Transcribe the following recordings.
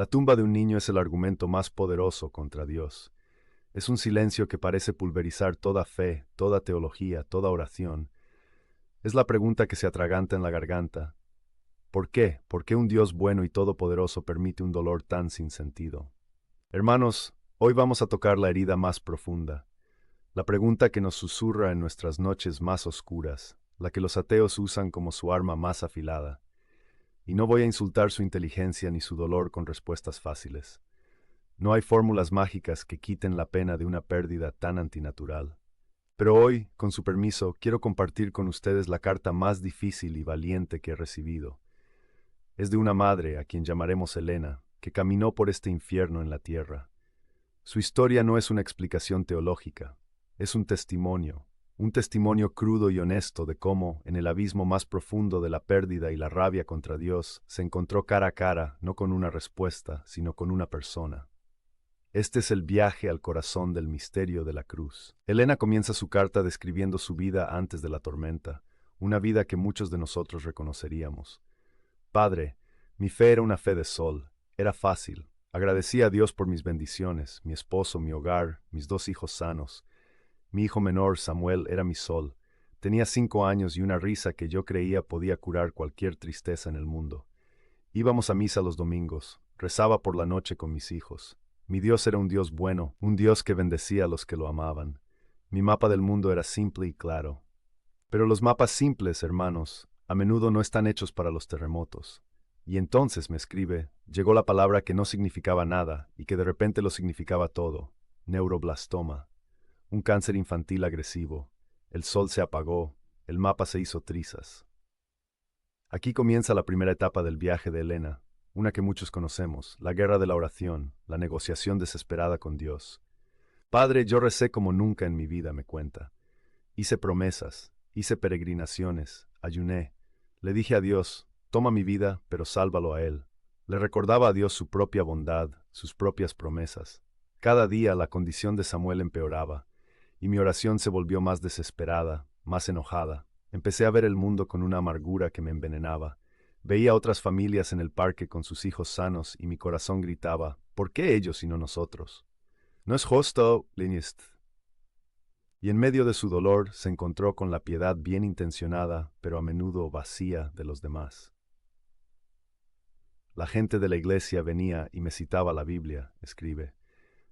La tumba de un niño es el argumento más poderoso contra Dios. Es un silencio que parece pulverizar toda fe, toda teología, toda oración. Es la pregunta que se atraganta en la garganta. ¿Por qué? ¿Por qué un Dios bueno y todopoderoso permite un dolor tan sin sentido? Hermanos, hoy vamos a tocar la herida más profunda, la pregunta que nos susurra en nuestras noches más oscuras, la que los ateos usan como su arma más afilada. Y no voy a insultar su inteligencia ni su dolor con respuestas fáciles. No hay fórmulas mágicas que quiten la pena de una pérdida tan antinatural. Pero hoy, con su permiso, quiero compartir con ustedes la carta más difícil y valiente que he recibido. Es de una madre, a quien llamaremos Elena, que caminó por este infierno en la tierra. Su historia no es una explicación teológica, es un testimonio crudo y honesto de cómo, en el abismo más profundo de la pérdida y la rabia contra Dios, se encontró cara a cara, no con una respuesta, sino con una persona. Este es el viaje al corazón del misterio de la cruz. Elena comienza su carta describiendo su vida antes de la tormenta, una vida que muchos de nosotros reconoceríamos. Padre, mi fe era una fe de sol, era fácil. Agradecía a Dios por mis bendiciones, mi esposo, mi hogar, mis 2 hijos sanos. Mi hijo menor, Samuel, era mi sol. Tenía 5 años y una risa que yo creía podía curar cualquier tristeza en el mundo. Íbamos a misa los domingos, rezaba por la noche con mis hijos. Mi Dios era un Dios bueno, un Dios que bendecía a los que lo amaban. Mi mapa del mundo era simple y claro. Pero los mapas simples, hermanos, a menudo no están hechos para los terremotos. Y entonces, me escribe, llegó la palabra que no significaba nada y que de repente lo significaba todo: neuroblastoma, un cáncer infantil agresivo. El sol se apagó, el mapa se hizo trizas. Aquí comienza la primera etapa del viaje de Elena, una que muchos conocemos, la guerra de la oración, la negociación desesperada con Dios. Padre, yo recé como nunca en mi vida, me cuenta. Hice promesas, hice peregrinaciones, ayuné. Le dije a Dios, toma mi vida, pero sálvalo a Él. Le recordaba a Dios su propia bondad, sus propias promesas. Cada día la condición de Samuel empeoraba, y mi oración se volvió más desesperada, más enojada. Empecé a ver el mundo con una amargura que me envenenaba. Veía otras familias en el parque con sus hijos sanos y mi corazón gritaba, ¿por qué ellos y no nosotros? No es justo, Linist. Y en medio de su dolor se encontró con la piedad bien intencionada, pero a menudo vacía de los demás. La gente de la iglesia venía y me citaba la Biblia, escribe.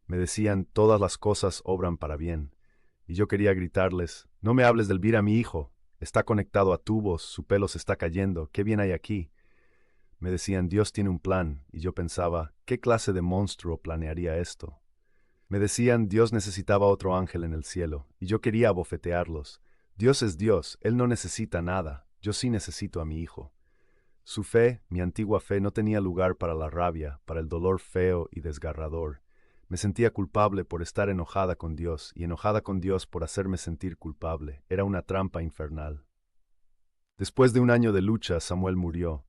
Me decían, todas las cosas obran para bien. Y yo quería gritarles, no me hables del vir a mi hijo, está conectado a tubos, su pelo se está cayendo, ¿qué bien hay aquí? Me decían, Dios tiene un plan, y yo pensaba, ¿qué clase de monstruo planearía esto? Me decían, Dios necesitaba otro ángel en el cielo, y yo quería abofetearlos. Dios es Dios, Él no necesita nada, yo sí necesito a mi hijo. Su fe, mi antigua fe, no tenía lugar para la rabia, para el dolor feo y desgarrador. Me sentía culpable por estar enojada con Dios, y enojada con Dios por hacerme sentir culpable. Era una trampa infernal. Después de un año de lucha, Samuel murió.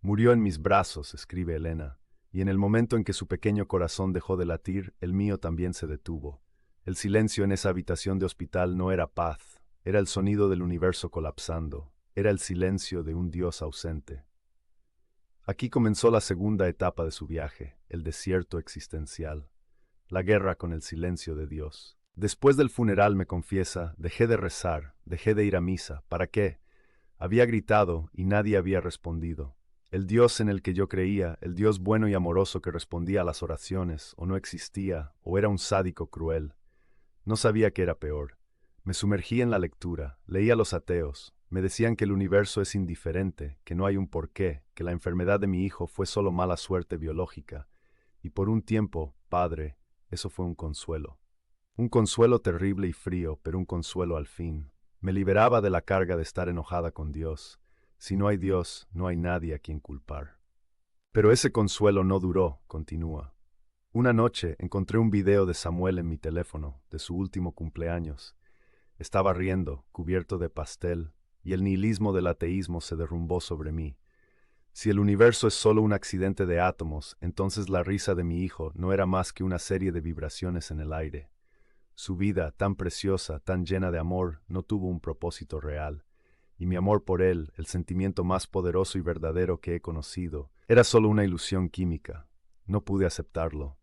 Murió en mis brazos, escribe Elena, y en el momento en que su pequeño corazón dejó de latir, el mío también se detuvo. El silencio en esa habitación de hospital no era paz, era el sonido del universo colapsando, era el silencio de un Dios ausente. Aquí comenzó la segunda etapa de su viaje, el desierto existencial, la guerra con el silencio de Dios. Después del funeral, me confiesa, dejé de rezar, dejé de ir a misa. ¿Para qué? Había gritado y nadie había respondido. El Dios en el que yo creía, el Dios bueno y amoroso que respondía a las oraciones, o no existía, o era un sádico cruel. No sabía qué era peor. Me sumergí en la lectura, leí a los ateos. Me decían que el universo es indiferente, que no hay un porqué, que la enfermedad de mi hijo fue solo mala suerte biológica. Y por un tiempo, padre, eso fue un consuelo. Un consuelo terrible y frío, pero un consuelo al fin. Me liberaba de la carga de estar enojada con Dios. Si no hay Dios, no hay nadie a quien culpar. Pero ese consuelo no duró, continúa. Una noche encontré un video de Samuel en mi teléfono, de su último cumpleaños. Estaba riendo, cubierto de pastel, y el nihilismo del ateísmo se derrumbó sobre mí. Si el universo es solo un accidente de átomos, entonces la risa de mi hijo no era más que una serie de vibraciones en el aire. Su vida, tan preciosa, tan llena de amor, no tuvo un propósito real, y mi amor por él, el sentimiento más poderoso y verdadero que he conocido, era solo una ilusión química. No pude aceptarlo.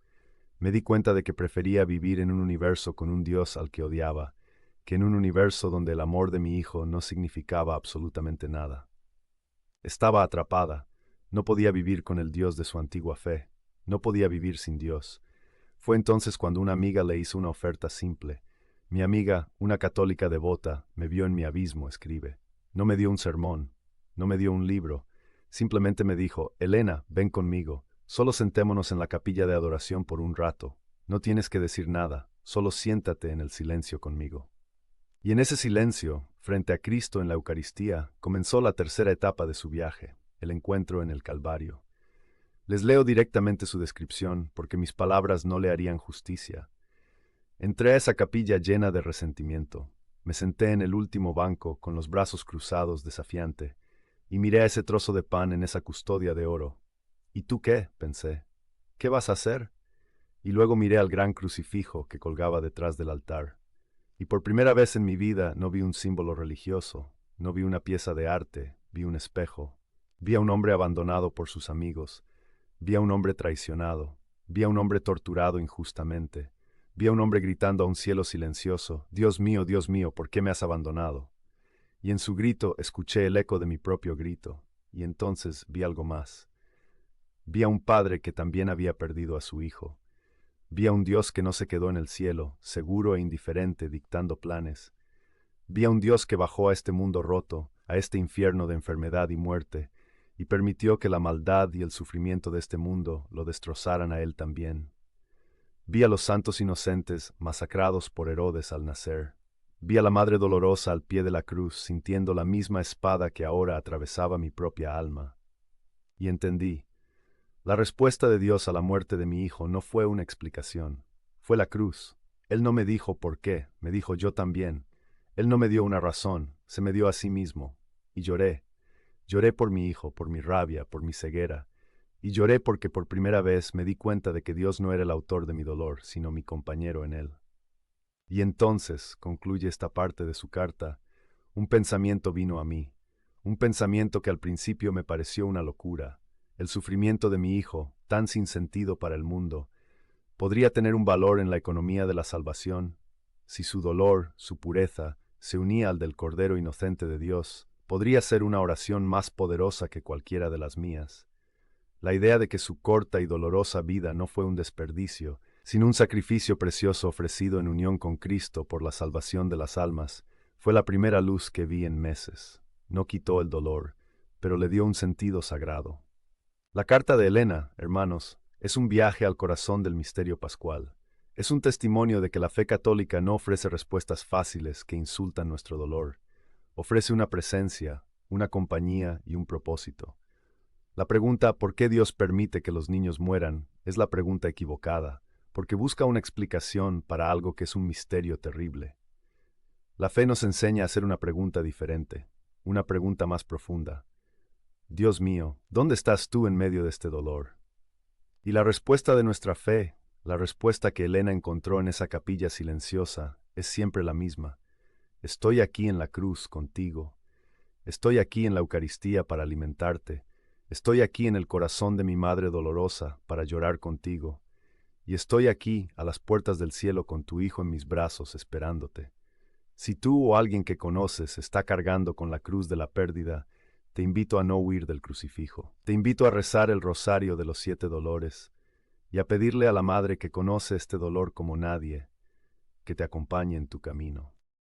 Me di cuenta de que prefería vivir en un universo con un Dios al que odiaba, que en un universo donde el amor de mi hijo no significaba absolutamente nada. Estaba atrapada. No podía vivir con el Dios de su antigua fe. No podía vivir sin Dios. Fue entonces cuando una amiga le hizo una oferta simple. Mi amiga, una católica devota, me vio en mi abismo, escribe. No me dio un sermón, no me dio un libro. Simplemente me dijo, Elena, ven conmigo. Solo sentémonos en la capilla de adoración por un rato. No tienes que decir nada, solo siéntate en el silencio conmigo. Y en ese silencio, frente a Cristo en la Eucaristía, comenzó la tercera etapa de su viaje, el encuentro en el Calvario. Les leo directamente su descripción, porque mis palabras no le harían justicia. Entré a esa capilla llena de resentimiento. Me senté en el último banco, con los brazos cruzados, desafiante, y miré a ese trozo de pan en esa custodia de oro. ¿Y tú qué? Pensé. ¿Qué vas a hacer? Y luego miré al gran crucifijo que colgaba detrás del altar. Y por primera vez en mi vida no vi un símbolo religioso, no vi una pieza de arte, vi un espejo. Vi a un hombre abandonado por sus amigos, vi a un hombre traicionado, vi a un hombre torturado injustamente, vi a un hombre gritando a un cielo silencioso, Dios mío, ¿por qué me has abandonado? Y en su grito escuché el eco de mi propio grito, y entonces vi algo más. Vi a un padre que también había perdido a su hijo. Vi a un Dios que no se quedó en el cielo, seguro e indiferente, dictando planes. Vi a un Dios que bajó a este mundo roto, a este infierno de enfermedad y muerte, y permitió que la maldad y el sufrimiento de este mundo lo destrozaran a él también. Vi a los santos inocentes masacrados por Herodes al nacer. Vi a la Madre Dolorosa al pie de la cruz, sintiendo la misma espada que ahora atravesaba mi propia alma. Y entendí. La respuesta de Dios a la muerte de mi hijo no fue una explicación, fue la cruz. Él no me dijo por qué, me dijo yo también. Él no me dio una razón, se me dio a sí mismo. Y lloré. Lloré por mi hijo, por mi rabia, por mi ceguera. Y lloré porque por primera vez me di cuenta de que Dios no era el autor de mi dolor, sino mi compañero en él. Y entonces, concluye esta parte de su carta, un pensamiento vino a mí, un pensamiento que al principio me pareció una locura. El sufrimiento de mi hijo, tan sin sentido para el mundo, podría tener un valor en la economía de la salvación. Si su dolor, su pureza, se unía al del Cordero Inocente de Dios, podría ser una oración más poderosa que cualquiera de las mías. La idea de que su corta y dolorosa vida no fue un desperdicio, sino un sacrificio precioso ofrecido en unión con Cristo por la salvación de las almas, fue la primera luz que vi en meses. No quitó el dolor, pero le dio un sentido sagrado. La carta de Elena, hermanos, es un viaje al corazón del misterio pascual. Es un testimonio de que la fe católica no ofrece respuestas fáciles que insultan nuestro dolor. Ofrece una presencia, una compañía y un propósito. La pregunta ¿por qué Dios permite que los niños mueran? Es la pregunta equivocada, porque busca una explicación para algo que es un misterio terrible. La fe nos enseña a hacer una pregunta diferente, una pregunta más profunda. Dios mío, ¿dónde estás tú en medio de este dolor? Y la respuesta de nuestra fe, la respuesta que Elena encontró en esa capilla silenciosa, es siempre la misma. Estoy aquí en la cruz contigo. Estoy aquí en la Eucaristía para alimentarte. Estoy aquí en el corazón de mi Madre dolorosa para llorar contigo. Y estoy aquí a las puertas del cielo con tu Hijo en mis brazos esperándote. Si tú o alguien que conoces está cargando con la cruz de la pérdida, te invito a no huir del crucifijo. Te invito a rezar el rosario de los 7 dolores y a pedirle a la Madre que conoce este dolor como nadie, que te acompañe en tu camino.